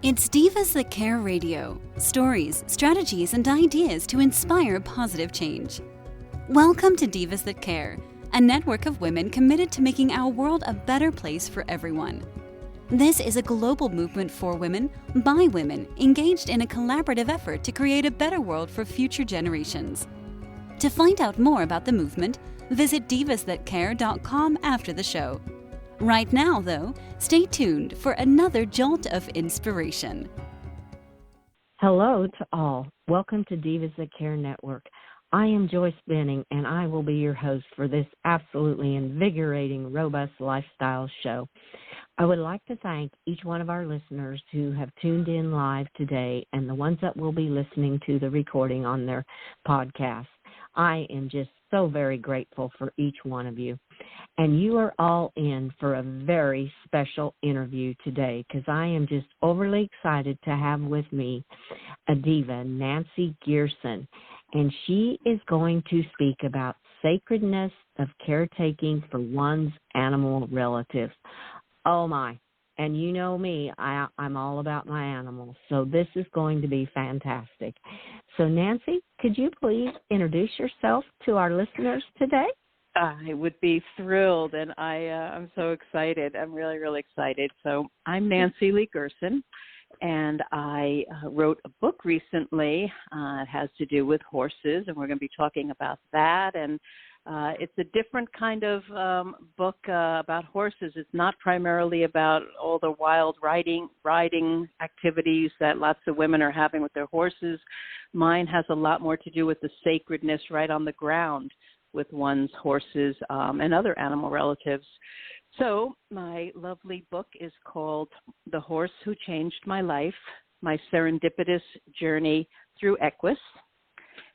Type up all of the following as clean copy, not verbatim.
It's Divas That Care Radio. Stories, strategies, and ideas to inspire positive change. Welcome to Divas That Care, a network of women committed to making our world a better place for everyone. This is a global movement for women, by women, engaged in a collaborative effort to create a better world for future generations. To find out more about the movement, visit divasthatcare.com after the show. Right now, though, stay tuned for another jolt of inspiration. Hello to all. Welcome to Divas That Care Network. I am Joyce Benning, and I will be your host for this absolutely invigorating, robust lifestyle show. I would like to thank each one of our listeners who have tuned in live today and the ones that will be listening to the recording on their podcast. I am just so very grateful for each one of you. And you are all in for a very special interview today because I am just overly excited to have with me a diva, Nancy Gerson. And she is going to speak about sacredness of caretaking for one's animal relatives. Oh, my. And you know me, I'm all about my animals. So this is going to be fantastic. So, Nancy, could you please introduce yourself to our listeners today? I would be thrilled, and I'm so excited. I'm really, really excited. So I'm Nancy Lee Gerson, and I wrote a book recently. It has to do with horses, and we're going to be talking about that. And it's a different kind of book about horses. It's not primarily about all the wild riding activities that lots of women are having with their horses. Mine has a lot more to do with the sacredness right on the ground with one's horses and other animal relatives. So my lovely book is called The Horse Who Changed My Life, My Serendipitous Journey Through Equus.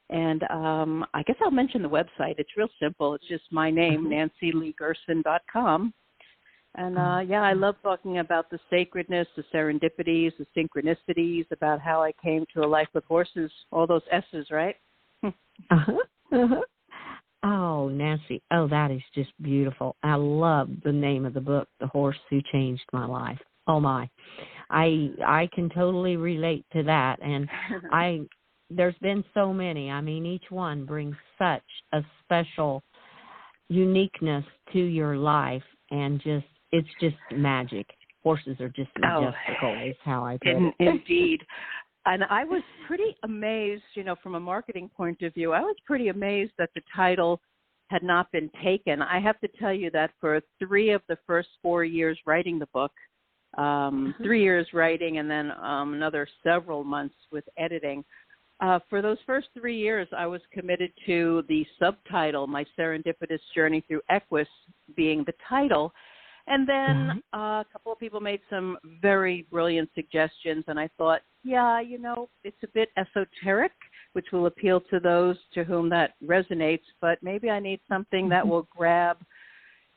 And I guess I'll mention the website. It's real simple. It's just my name, nancyleegerson.com. And, I love talking about the sacredness, the serendipities, the synchronicities, about how I came to a life with horses, all those S's, right? Oh, Nancy. Oh, that is just beautiful. I love the name of the book, The Horse Who Changed My Life. Oh, my. I can totally relate to that. And there's been so many. I mean, each one brings such a special uniqueness to your life. And it's just magic. Horses are just majestical is how I put it. Indeed. And I was pretty amazed, from a marketing point of view, I was pretty amazed that the title had not been taken. I have to tell you that for 3 of the first 4 years writing the book, 3 years writing and then another several months with editing, for those first 3 years, I was committed to the subtitle, My Serendipitous Journey Through Equus, being the title. And then a couple of people made some very brilliant suggestions, and I thought, it's a bit esoteric, which will appeal to those to whom that resonates, but maybe I need something that will grab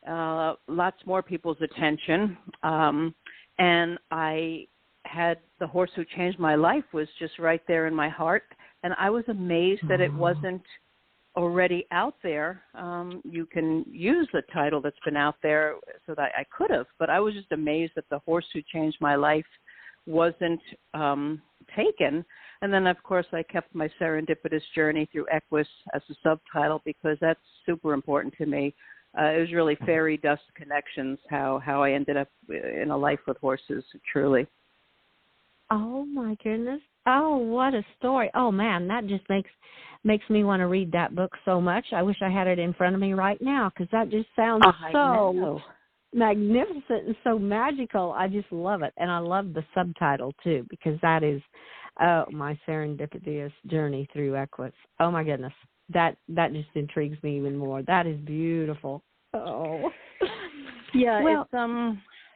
lots more people's attention. And I had The Horse Who Changed My Life was just right there in my heart, and I was amazed that it wasn't already out there. You can use the title that's been out there so that I could have, but I was just amazed that The Horse Who Changed My Life wasn't taken. And then, of course, I kept My Serendipitous Journey Through Equus as a subtitle because that's super important to me. It was really fairy dust connections, how I ended up in a life with horses, truly. Oh, my goodness. Oh, what a story. Oh, man, that just makes me want to read that book so much. I wish I had it in front of me right now because that just sounds so magnificent and so magical. I just love it. And I love the subtitle, too, because that is My Serendipitous Journey Through Equus. Oh, my goodness. That just intrigues me even more. That is beautiful. Oh. Yeah, well,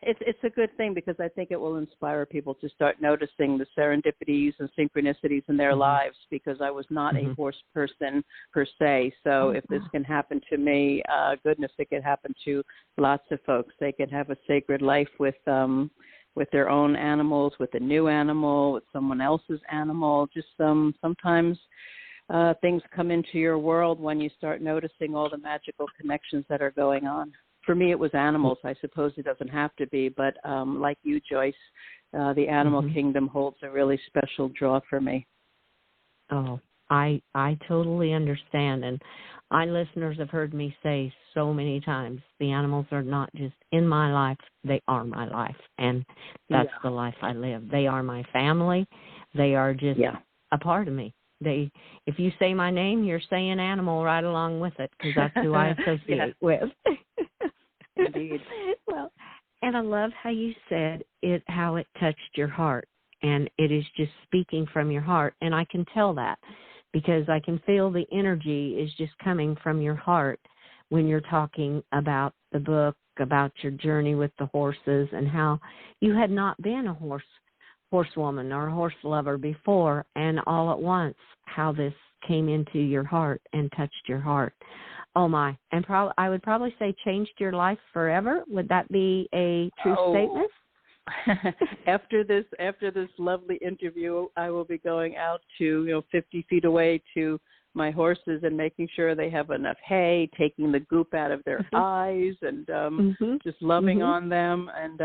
it's a good thing because I think it will inspire people to start noticing the serendipities and synchronicities in their lives because I was not a horse person per se. So if this can happen to me, goodness, it could happen to lots of folks. They can have a sacred life with their own animals, with a new animal, with someone else's animal. Just sometimes things come into your world when you start noticing all the magical connections that are going on. For me, it was animals. I suppose it doesn't have to be, but like you, Joyce, the animal kingdom holds a really special draw for me. Oh, I totally understand. And my listeners have heard me say so many times, the animals are not just in my life, they are my life. And that's the life I live. They are my family. They are just a part of me. If you say my name, you're saying animal right along with it, because that's who I associate with. Indeed. Well, and I love how you said how it touched your heart, and it is just speaking from your heart, and I can tell that because I can feel the energy is just coming from your heart when you're talking about the book, about your journey with the horses, and how you had not been a horsewoman or a horse lover before, and all at once how this came into your heart and touched your heart. Oh my! And I would probably say changed your life forever. Would that be a true statement? After this lovely interview, I will be going out to 50 feet away to my horses and making sure they have enough hay, taking the goop out of their eyes, and just loving on them. And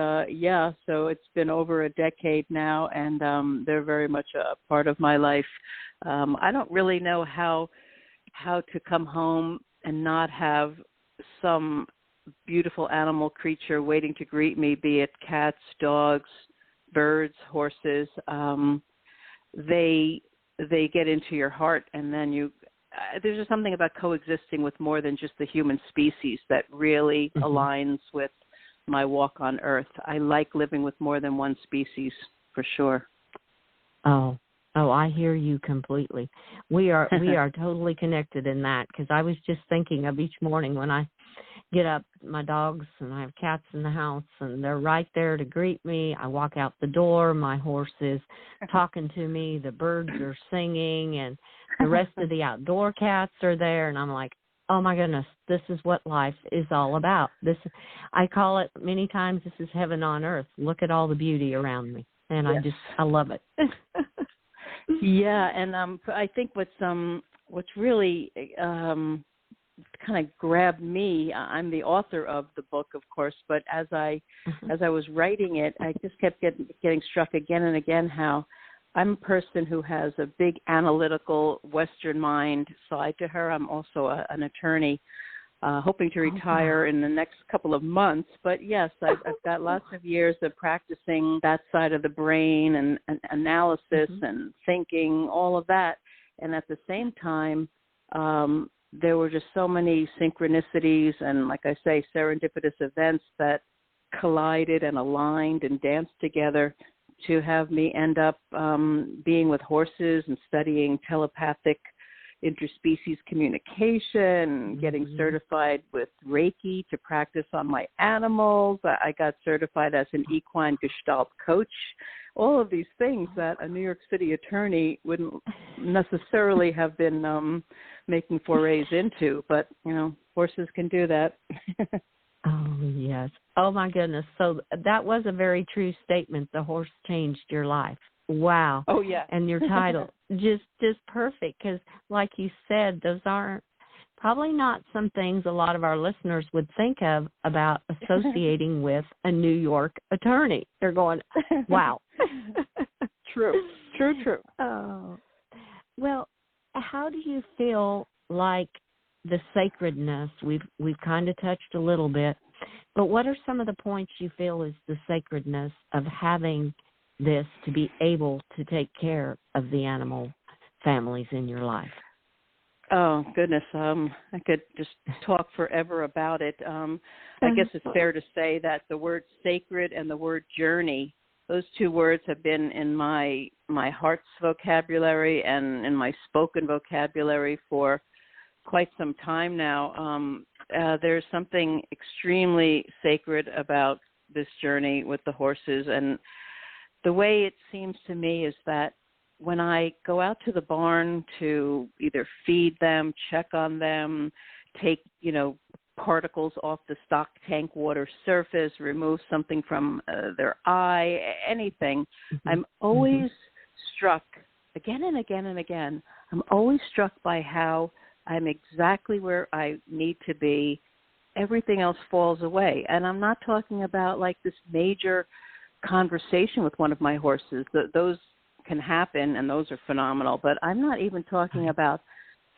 so it's been over a decade now, and they're very much a part of my life. I don't really know how to come home and not have some beautiful animal creature waiting to greet me, be it cats, dogs, birds, horses. They get into your heart, and then there's just something about coexisting with more than just the human species that really aligns with my walk on Earth. I like living with more than one species, for sure. Oh, I hear you completely. We are totally connected in that, because I was just thinking of each morning when I get up, my dogs, and I have cats in the house, and they're right there to greet me. I walk out the door, my horse is talking to me, the birds are singing, and the rest of the outdoor cats are there, and I'm like, oh my goodness, this is what life is all about. I call it many times, this is heaven on earth. Look at all the beauty around me, and I love it. Yeah, and I think what's really kind of grabbed me, I'm the author of the book, of course, but as I was writing it, I just kept getting struck again and again how I'm a person who has a big analytical Western mind side to her. I'm also an attorney, hoping to retire in the next couple of months. But yes, I've got lots of years of practicing that side of the brain and analysis and thinking, all of that. And at the same time, there were just so many synchronicities and, like I say, serendipitous events that collided and aligned and danced together to have me end up being with horses and studying telepathic interspecies communication, getting certified with Reiki to practice on my animals. I got certified as an equine Gestalt coach. All of these things that a New York City attorney wouldn't necessarily have been making forays into, but, horses can do that. Oh, yes. Oh, my goodness. So that was a very true statement. The horse changed your life. Wow. Oh, yeah. And your title, just perfect, because like you said, those aren't probably not some things a lot of our listeners would think of about associating with a New York attorney. They're going, wow. True. Oh. Well, how do you feel like the sacredness, we've kind of touched a little bit, but what are some of the points you feel is the sacredness of having this to be able to take care of the animal families in your life? Oh, goodness. I could just talk forever about it. I guess it's fair to say that the word sacred and the word journey, those two words have been in my heart's vocabulary and in my spoken vocabulary for quite some time now. There's something extremely sacred about this journey with the horses, and the way it seems to me is that when I go out to the barn to either feed them, check on them, take, particles off the stock tank water surface, remove something from their eye, anything, I'm always struck again and again and again. I'm always struck by how I'm exactly where I need to be. Everything else falls away. And I'm not talking about like this major conversation with one of my horses. Those can happen, and those are phenomenal. But I'm not even talking about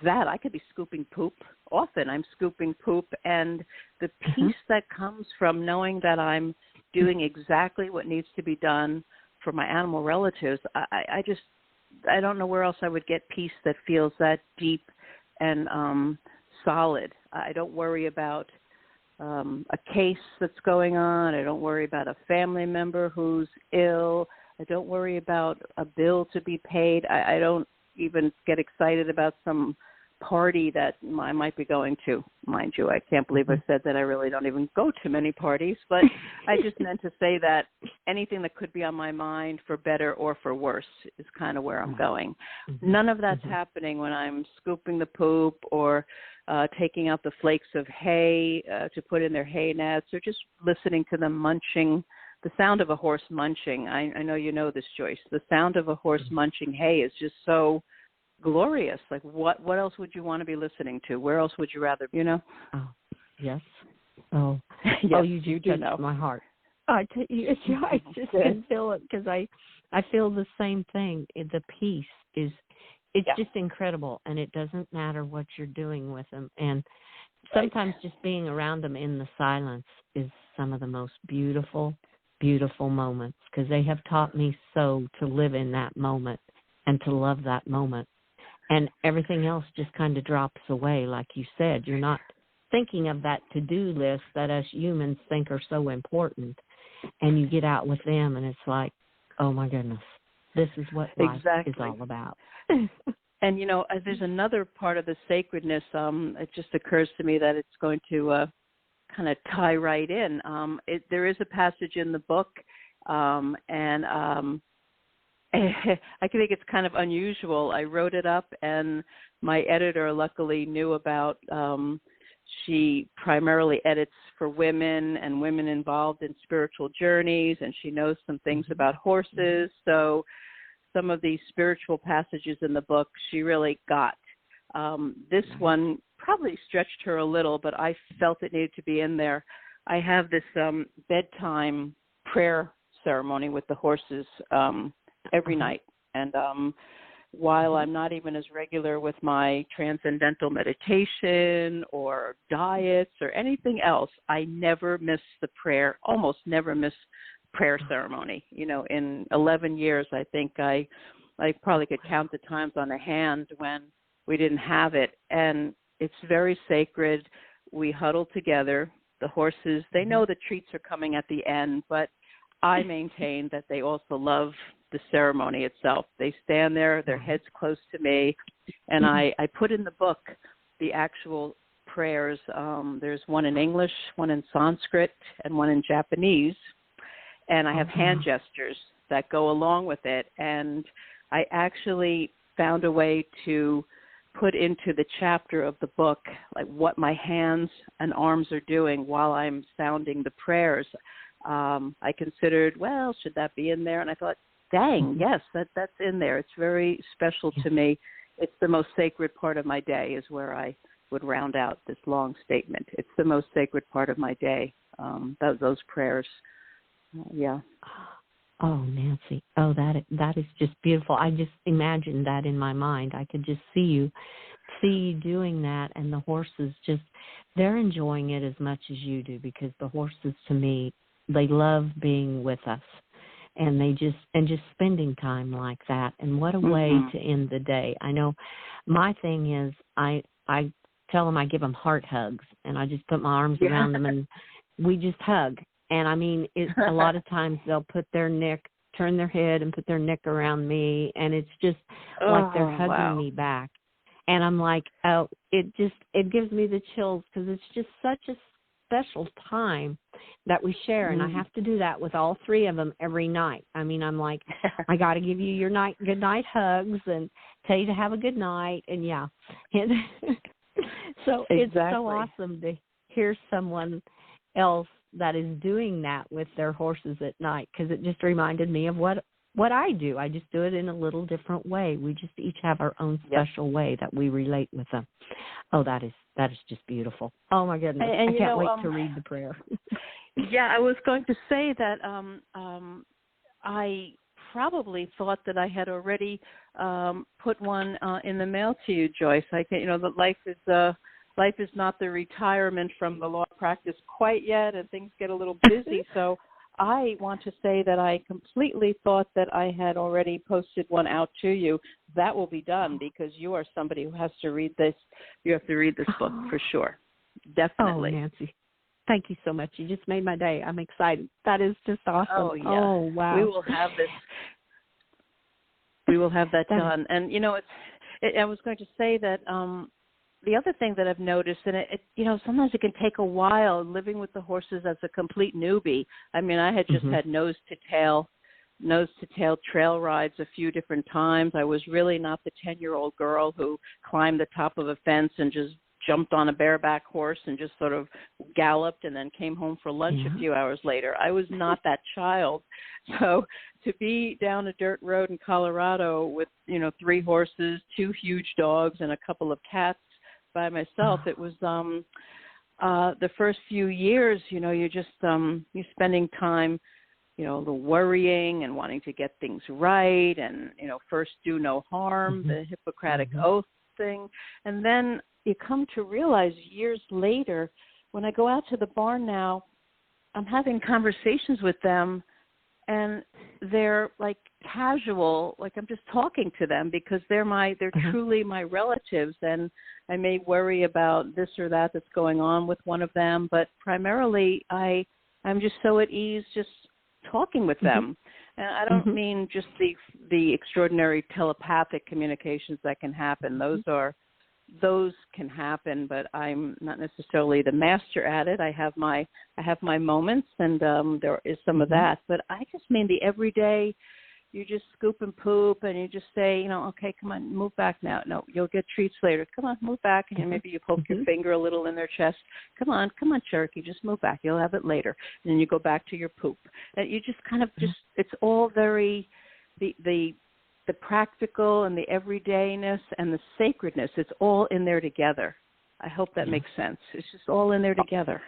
that. I could be scooping poop. Often I'm scooping poop, and the peace that comes from knowing that I'm doing exactly what needs to be done for my animal relatives, I don't know where else I would get peace that feels that deep and solid. I don't worry about a case that's going on. I don't worry about a family member who's ill. I don't worry about a bill to be paid. I don't even get excited about some party that I might be going to. Mind you, I can't believe I said that. I really don't even go to many parties, but I just meant to say that anything that could be on my mind for better or for worse is kind of where I'm going. None of that's happening when I'm scooping the poop or taking out the flakes of hay to put in their hay nets, or just listening to them munching. The sound of a horse munching, I know you know this, Joyce. The sound of a horse munching hay is just so glorious. Like, what else would you want to be listening to? Where else would you rather, Oh, yes. Oh, yes, oh, you touched my heart. I just can feel it, because I feel the same thing. The peace is, it's just incredible, and it doesn't matter what you're doing with them. And sometimes just being around them in the silence is some of the most beautiful moments, because they have taught me so to live in that moment and to love that moment. And everything else just kind of drops away. Like you said, you're not thinking of that to-do list that us humans think are so important. And you get out with them, and it's like, oh, my goodness, this is what life is all about. And, there's another part of the sacredness. It just occurs to me that it's going to kind of tie right in. There is a passage in the book, and I think it's kind of unusual. I wrote it up, and my editor luckily knew about, she primarily edits for women and women involved in spiritual journeys, and she knows some things about horses. So some of these spiritual passages in the book she really got. This one probably stretched her a little, but I felt it needed to be in there. I have this bedtime prayer ceremony with the horses every night. And while I'm not even as regular with my transcendental meditation or diets or anything else, I never miss the prayer, almost never miss prayer ceremony. In 11 years, I think I probably could count the times on a hand when we didn't have it. And it's very sacred. We huddle together. The horses, they know the treats are coming at the end, but I maintain that they also love the ceremony itself. They stand there, their heads close to me, and I put in the book the actual prayers. There's one in English, one in Sanskrit, and one in Japanese, and I have hand gestures that go along with it, and I actually found a way to put into the chapter of the book like what my hands and arms are doing while I'm sounding the prayers. I considered, well, should that be in there? And I thought, dang, yes, that's in there. It's very special to me. It's the most sacred part of my day, is where I would round out this long statement. It's the most sacred part of my day, those prayers. Yeah. Oh, Nancy. Oh, that is just beautiful. I just imagined that in my mind. I could just see you doing that, and the horses they're enjoying it as much as you do, because the horses, to me, they love being with us, and just spending time like that. And what a way to end the day. I know my thing is I tell them, I give them heart hugs, and I just put my arms around them, and we just hug. And I mean, a lot of times they'll put their neck, turn their head and put their neck around me, and it's just like they're hugging me back. And I'm like, oh, it gives me the chills, because it's just such a special time that we share. And I have to do that with all three of them every night. I mean, I'm like, I got to give you your good night hugs and tell you to have a good night. And so it's so awesome to hear someone else that is doing that with their horses at night, because it just reminded me of what I do. I just do it in a little different way. We just each have our own special way that we relate with them. Oh, that is just beautiful. Oh, my goodness. And I can't wait to read the prayer. Yeah, I was going to say that I probably thought that I had already put one in the mail to you, Joyce. I think, that life is not the retirement from the law practice quite yet, and things get a little busy. So I want to say that I completely thought that I had already posted one out to you. That will be done because you are somebody who has to read this. You have to read this book for sure. Definitely. Oh, Nancy. Thank you so much. You just made my day. I'm excited. That is just awesome. Oh, yeah. Oh, wow. We will have this. We will have that done. And, I was going to say that the other thing that I've noticed, and it sometimes it can take a while living with the horses as a complete newbie. I mean, I had just had nose to tail trail rides a few different times. I was really not the 10-year-old girl who climbed the top of a fence and just jumped on a bareback horse and just sort of galloped and then came home for lunch a few hours later. I was not that child. So to be down a dirt road in Colorado with, 3 horses, 2 huge dogs, and a couple of cats by myself, it was the first few years, you're just you're spending time, the worrying and wanting to get things right and, first do no harm, the Hippocratic Oath thing. And then you come to realize years later, when I go out to the barn now, I'm having conversations with them and they're like casual, like I'm just talking to them because they're truly my relatives, and I may worry about this or that that's going on with one of them, but primarily I'm just so at ease just talking with them. And I don't mean just the extraordinary telepathic communications that can happen. Those can happen, but I'm not necessarily the master at it. I have my moments, and there is some of that. But I just mean the everyday. You just scoop and poop, and you just say, okay, come on, move back now. No, you'll get treats later. Come on, move back, and maybe you poke your finger a little in their chest. Come on, Cherokee, just move back. You'll have it later. And then you go back to your poop. And you just kind of it's all very the practical and the everydayness and the sacredness. It's all in there together. I hope that makes sense. It's just all in there together.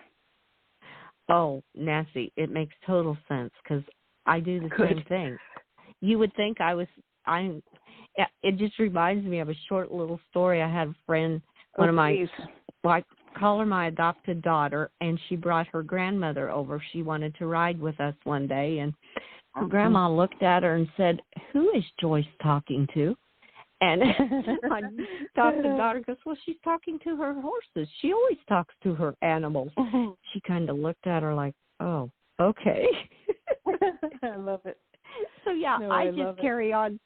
Oh, Nancy, it makes total sense because I do the same thing. You would think it just reminds me of a short little story. I had a friend, I call her my adopted daughter, and she brought her grandmother over. She wanted to ride with us one day, and her grandma looked at her and said, "Who is Joyce talking to?" And I talked to the daughter, goes, "Well, she's talking to her horses. She always talks to her animals." She kind of looked at her like, "Oh, okay." I love it. So, I just carry on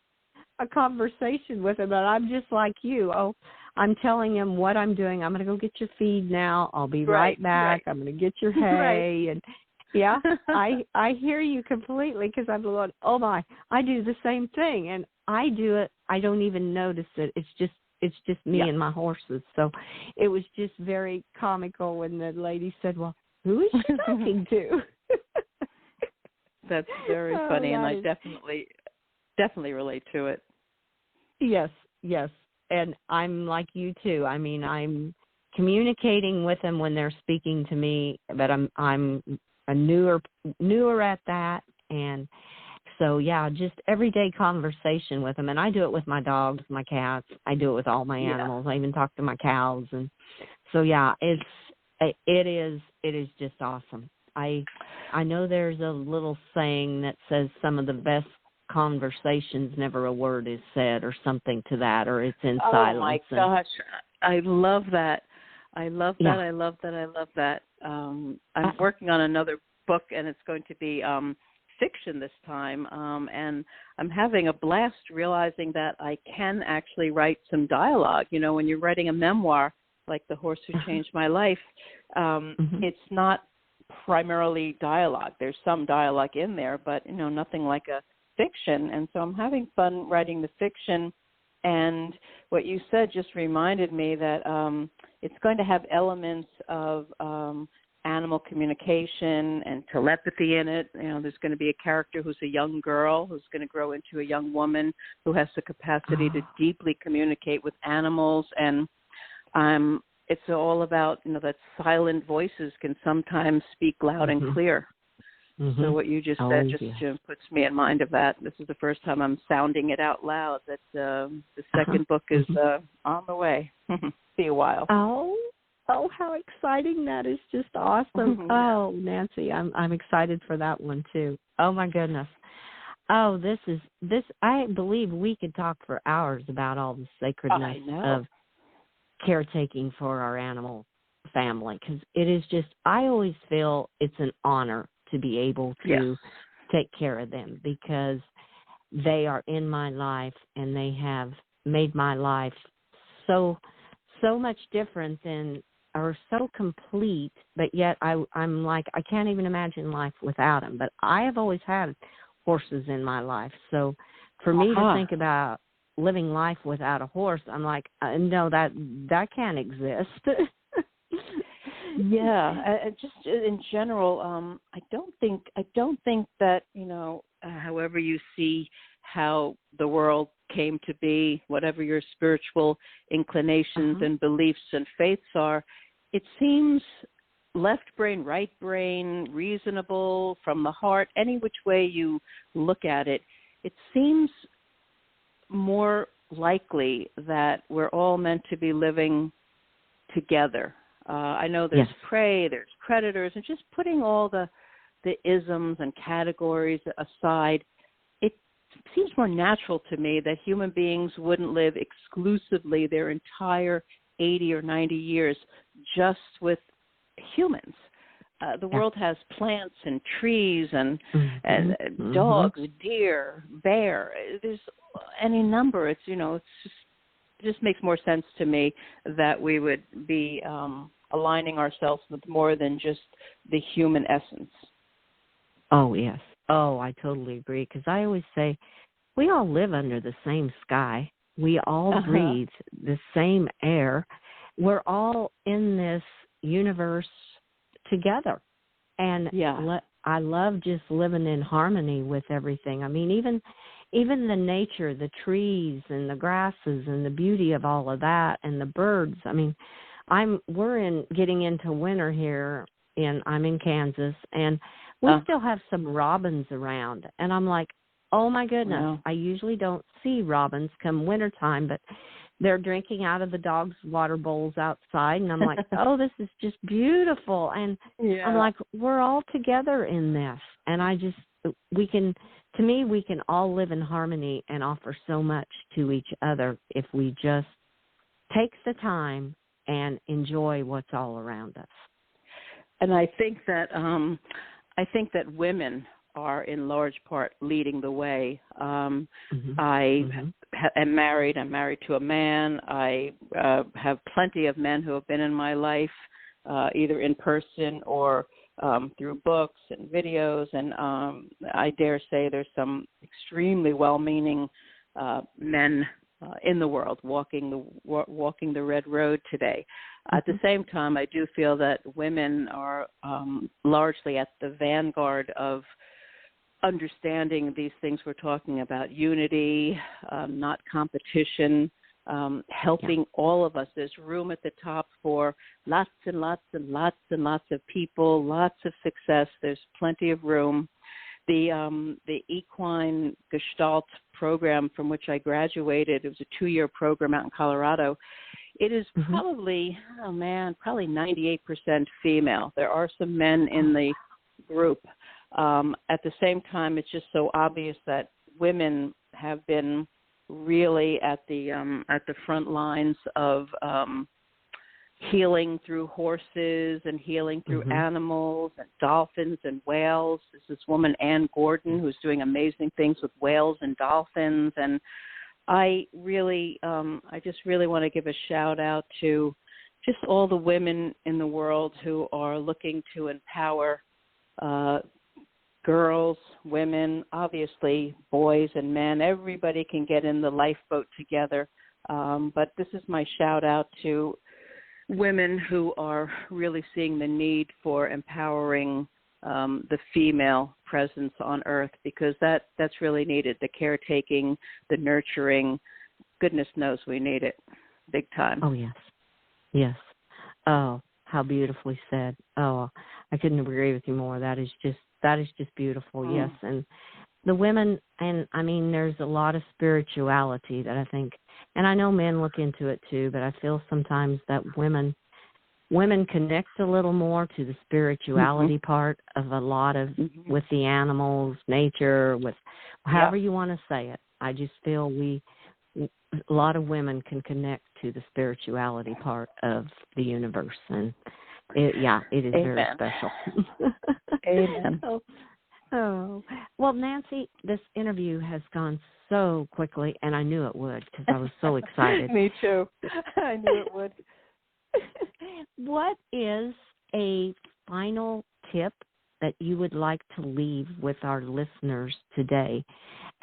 a conversation with him, and I'm just like you. Oh, I'm telling him what I'm doing. I'm going to go get your feed now. I'll be right back. I'm going to get your hay. And, I hear you completely because I'm going, oh, my, I do the same thing. And I do it. I don't even notice it. It's just me and my horses. So it was just very comical when the lady said, well, who is she talking to? That's very funny, and I definitely relate to it. Yes. And I'm like you too. I mean, I'm communicating with them when they're speaking to me, but I'm a newer at that, and so just everyday conversation with them. And I do it with my dogs, my cats. I do it with all my animals. I even talk to my cows, and so it is just awesome. I know there's a little saying that says some of the best conversations, never a word is said, or something to that, or it's in silence. Oh, my gosh. I love that. I love that. I'm working on another book, and it's going to be fiction this time, and I'm having a blast realizing that I can actually write some dialogue. When you're writing a memoir, like The Horse Who Changed My Life, it's not primarily dialogue. There's some dialogue in there, but nothing like a fiction. And so I'm having fun writing the fiction. And what you said just reminded me that it's going to have elements of animal communication and telepathy in it. There's going to be a character who's a young girl who's going to grow into a young woman who has the capacity to deeply communicate with animals. And it's all about, that silent voices can sometimes speak loud and clear. So what you just said just puts me in mind of that. This is the first time I'm sounding it out loud, that the second book is on the way. See a while. Oh, how exciting. That is just awesome. Oh, Nancy, I'm excited for that one too. Oh my goodness. Oh, this I believe we could talk for hours about all the sacredness of caretaking for our animal family, because it is just, I always feel it's an honor to be able to take care of them, because they are in my life and they have made my life so much different than, or so complete, but yet I'm like, I can't even imagine life without them. But I have always had horses in my life, so for me to think about living life without a horse, I'm like, no, that can't exist. Just in general, I don't think that, however you see how the world came to be, whatever your spiritual inclinations and beliefs and faiths are, it seems left brain, right brain, reasonable, from the heart, any which way you look at it, it seems more likely that we're all meant to be living together. I know there's prey, there's predators, and just putting all the isms and categories aside, it seems more natural to me that human beings wouldn't live exclusively their entire 80 or 90 years just with humans. The world has plants and trees and dogs, deer, bear. There's any number. It just makes more sense to me that we would be aligning ourselves with more than just the human essence. Oh, yes. Oh, I totally agree, because I always say we all live under the same sky. We all breathe the same air. We're all in this universe together. And I love just living in harmony with everything. I mean, even the nature, the trees and the grasses and the beauty of all of that, and the birds. I mean, we're getting into winter here, and I'm in Kansas, and we still have some robins around. And I'm like, oh my goodness, I usually don't see robins come wintertime, but they're drinking out of the dogs' water bowls outside, and I'm like, oh, this is just beautiful. And I'm like, we're all together in this. And we can all live in harmony and offer so much to each other if we just take the time and enjoy what's all around us. And I think that women are in large part leading the way. I am married. I'm married to a man. I have plenty of men who have been in my life, either in person or through books and videos. And I dare say there's some extremely well-meaning men in the world walking the red road today. At the same time, I do feel that women are largely at the vanguard of understanding these things we're talking about: unity, not competition, helping all of us. There's room at the top for lots and lots and lots and lots of people, lots of success. There's plenty of room. The Equine Gestalt program from which I graduated, it was a 2-year program out in Colorado. It is probably 98% female. There are some men in the group. At the same time, it's just so obvious that women have been really at the front lines of healing through horses and healing through animals and dolphins and whales. There's this woman, Ann Gordon, who's doing amazing things with whales and dolphins. And I just really want to give a shout out to just all the women in the world who are looking to empower girls, women, obviously boys and men. Everybody can get in the lifeboat together. But this is my shout out to women who are really seeing the need for empowering the female presence on Earth, because that's really needed. The caretaking, the nurturing, goodness knows we need it big time. Oh, yes. Oh, how beautifully said. Oh, I couldn't agree with you more. That is just that is just beautiful. Mm. Yes, and the women, and I mean, there's a lot of spirituality that I think, and I know men look into it too, but I feel sometimes that women connect a little more to the spirituality part of a lot of, with the animals, nature, with however you want to say it. I just feel a lot of women can connect to the spirituality part of the universe, and it is Amen. very special. Amen. Oh, well, Nancy, this interview has gone so quickly, and I knew it would because I was so excited. Me too. I knew it would. What is a final tip that you would like to leave with our listeners today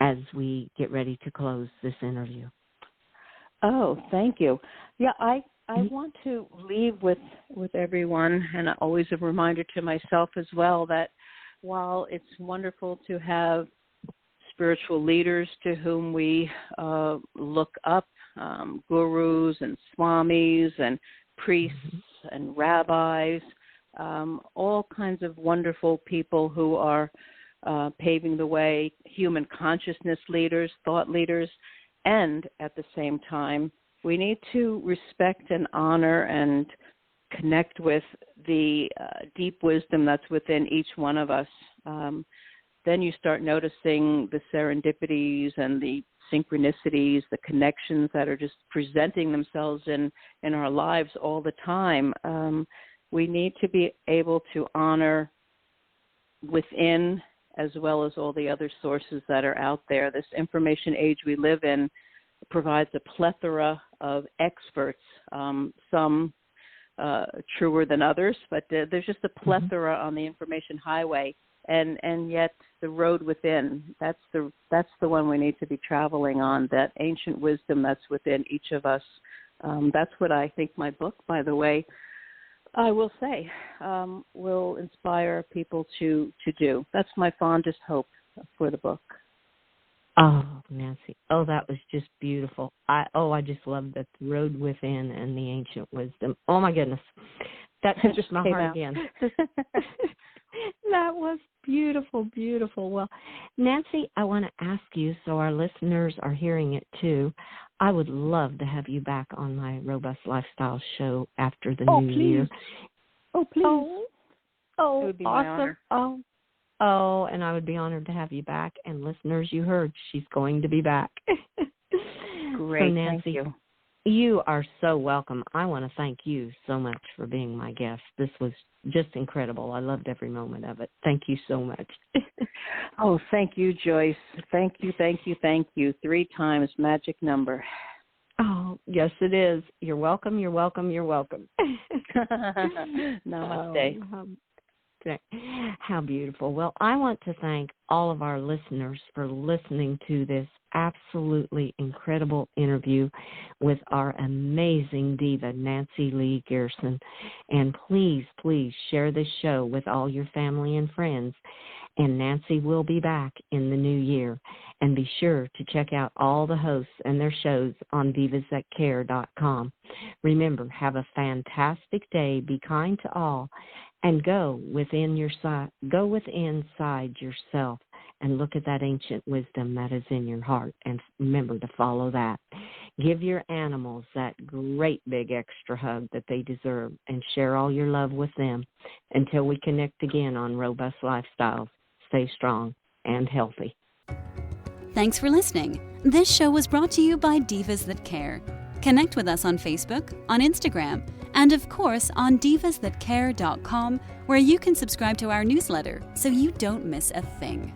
as we get ready to close this interview? Oh, thank you. Yeah, I want to leave with everyone, and always a reminder to myself as well, that while it's wonderful to have spiritual leaders to whom we look up, gurus and swamis and priests and rabbis, all kinds of wonderful people who are paving the way, human consciousness leaders, thought leaders, and at the same time, we need to respect and honor and connect with the deep wisdom that's within each one of us. Then you start noticing the serendipities and the synchronicities, the connections that are just presenting themselves in our lives all the time. We need to be able to honor within as well as all the other sources that are out there. This information age we live in provides a plethora of experts, some truer than others, but there's just a plethora on the information highway, and yet the road within, that's the one we need to be traveling on, that ancient wisdom that's within each of us. That's what I think my book, by the way, I will say, will inspire people to do. That's my fondest hope for the book. Oh, Nancy. Oh, that was just beautiful. I just love that the road within and the ancient wisdom. Oh, my goodness. That touched my heart again. That was beautiful, beautiful. Well, Nancy, I want to ask you, so our listeners are hearing it too, I would love to have you back on my Robust Lifestyle show after the new year. Oh, please. Oh, it would be awesome. My honor. Oh, and I would be honored to have you back. And listeners, you heard, she's going to be back. Great, so, Nancy, thank you. You are so welcome. I want to thank you so much for being my guest. This was just incredible. I loved every moment of it. Thank you so much. Oh, thank you, Joyce. Thank you, thank you, thank you. 3 times, magic number. Oh, yes, it is. You're welcome, you're welcome, you're welcome. Namaste. How beautiful. Well, I want to thank all of our listeners for listening to this absolutely incredible interview with our amazing diva, Nancy Lee Gerson. And please, please share this show with all your family and friends. And Nancy will be back in the new year. And be sure to check out all the hosts and their shows on divasthatcare.com. Remember, have a fantastic day. Be kind to all. And go within inside yourself and look at that ancient wisdom that is in your heart. And remember to follow that. Give your animals that great big extra hug that they deserve and share all your love with them. Until we connect again on Robust Lifestyles, stay strong and healthy. Thanks for listening. This show was brought to you by Divas That Care. Connect with us on Facebook, on Instagram, and of course on divasthatcare.com, where you can subscribe to our newsletter so you don't miss a thing.